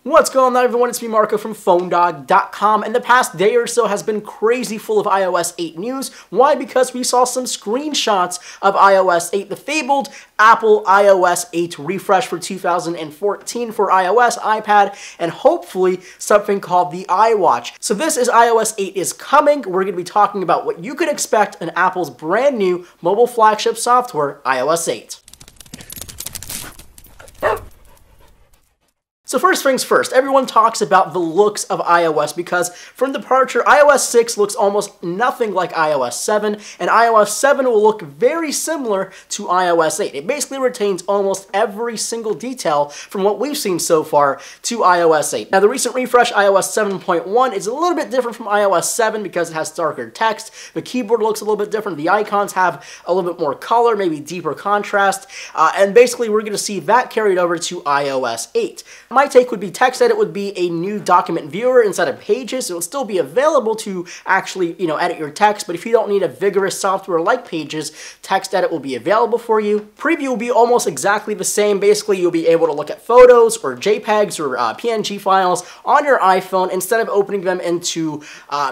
What's going on, everyone? It's me, Marco from PhoneDog.com, and the past day or so has been crazy full of iOS 8 news. Why? Because we saw some screenshots of iOS 8, the fabled Apple iOS 8 refresh for 2014 for iOS, iPad, and hopefully something called the iWatch. So this is iOS 8 is coming. We're going to be talking about what you could expect in Apple's brand new mobile flagship software, iOS 8. So first things first, everyone talks about the looks of iOS because from departure, iOS 6 looks almost nothing like iOS 7, and iOS 7 will look very similar to iOS 8. It basically retains almost every single detail from what we've seen so far to iOS 8. Now the recent refresh, iOS 7.1, is a little bit different from iOS 7 because it has darker text, the keyboard looks a little bit different, the icons have a little bit more color, maybe deeper contrast, and basically we're going to see that carried over to iOS 8. My take would be text edit would be a new document viewer instead of Pages. It will still be available to actually, edit your text, but if you don't need a vigorous software like Pages, text edit will be available for you. Preview will be almost exactly the same. Basically, you'll be able to look at photos or JPEGs or PNG files on your iPhone instead of opening them into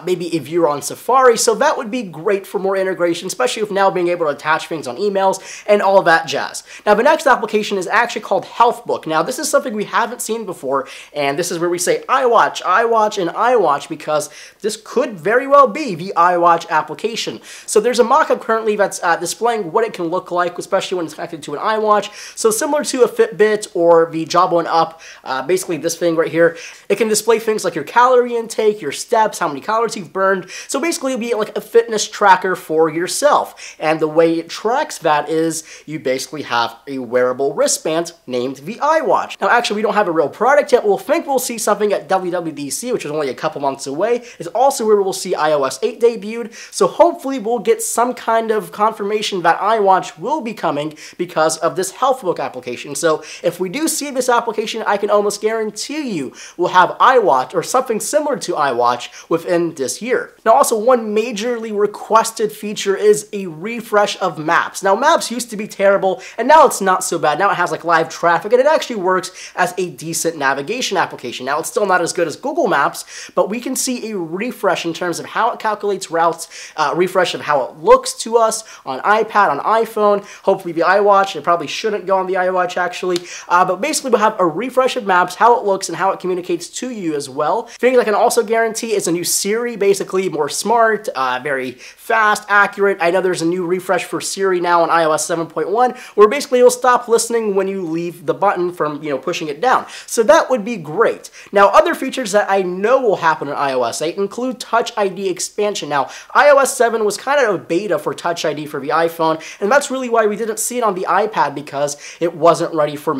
maybe a viewer on Safari. So that would be great for more integration, especially with now being able to attach things on emails and all of that jazz. Now, the next application is actually called Healthbook. Now, this is something we haven't seen before, and this is where we say iWatch, iWatch, and iWatch because this could very well be the iWatch application. So there's a mock-up currently that's displaying what it can look like, especially when it's connected to an iWatch. So similar to a Fitbit or the Jawbone Up, basically this thing right here, it can display things like your calorie intake, your steps, how many calories you've burned. So basically it'll be like a fitness tracker for yourself. And the way it tracks that is you basically have a wearable wristband named the iWatch. Now actually we don't have a real product yet. We'll think we'll see something at WWDC, which is only a couple months away. It's also where we'll see iOS 8 debuted. So hopefully we'll get some kind of confirmation that iWatch will be coming because of this Healthbook application. So if we do see this application, I can almost guarantee you we'll have iWatch or something similar to iWatch within this year. Now also one majorly requested feature is a refresh of Maps. Now Maps used to be terrible and now it's not so bad. Now it has like live traffic and it actually works as a decent navigation application. Now it's still not as good as Google Maps, but we can see a refresh in terms of how it calculates routes, refresh of how it looks to us on iPad, on iPhone, hopefully the iWatch. It probably shouldn't go on the iWatch actually, but basically we'll have a refresh of Maps, how it looks and how it communicates to you as well. Things I can also guarantee is a new Siri, basically more smart, very fast, accurate. I know there's a new refresh for Siri now on iOS 7.1 where basically it'll stop listening when you leave the button from, pushing it down. So that would be great. Now, other features that I know will happen in iOS 8 include Touch ID expansion. Now, iOS 7 was kind of a beta for Touch ID for the iPhone, and that's really why we didn't see it on the iPad because it wasn't ready for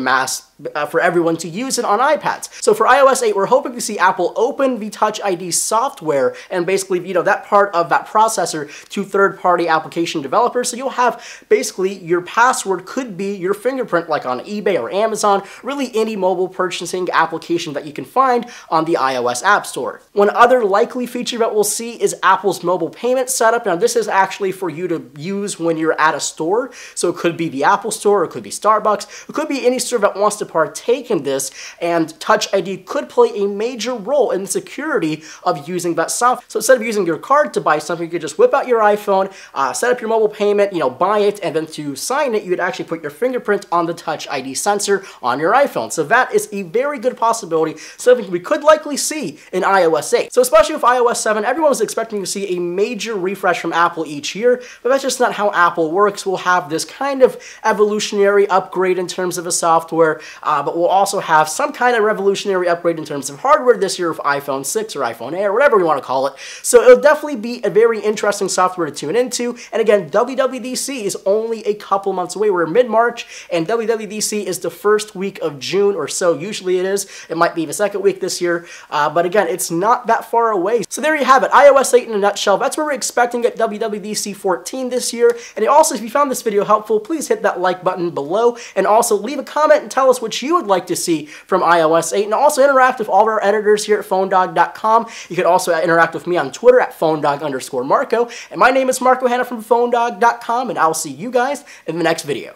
for everyone to use it on iPads. So for iOS 8, we're hoping to see Apple open the Touch ID software and basically, that part of that processor to third-party application developers. So you'll have basically your password could be your fingerprint like on eBay or Amazon, really any mobile purchasing application that you can find on the iOS App Store. One other likely feature that we'll see is Apple's mobile payment setup. Now this is actually for you to use when you're at a store. So it could be the Apple Store, it could be Starbucks, it could be any store that wants to partake in this, and Touch ID could play a major role in the security of using that software. So instead of using your card to buy something, you could just whip out your iPhone, set up your mobile payment, buy it, and then to sign it, you would actually put your fingerprint on the Touch ID sensor on your iPhone. So that is a very good possibility, something we could likely see in iOS 8. So especially with iOS 7, everyone was expecting to see a major refresh from Apple each year, but that's just not how Apple works. We'll have this kind of evolutionary upgrade in terms of a software, but we'll also have some kind of revolutionary upgrade in terms of hardware this year with iPhone 6 or iPhone 8 or whatever we want to call it. So it'll definitely be a very interesting software to tune into. And again, WWDC is only a couple months away. We're mid-March, and WWDC is the first week of June or so. Usually it is. It might be the second week this year, but again, it's not that far away. So there you have it, iOS 8 in a nutshell. That's what we're expecting at WWDC 14 this year. And also, if you found this video helpful, please hit that like button below, and also leave a comment and tell us what you would like to see from iOS 8, and also interact with all of our editors here at PhoneDog.com. You can also interact with me on Twitter at PhoneDog_Marco, and my name is Marco Hanna from PhoneDog.com, and I'll see you guys in the next video.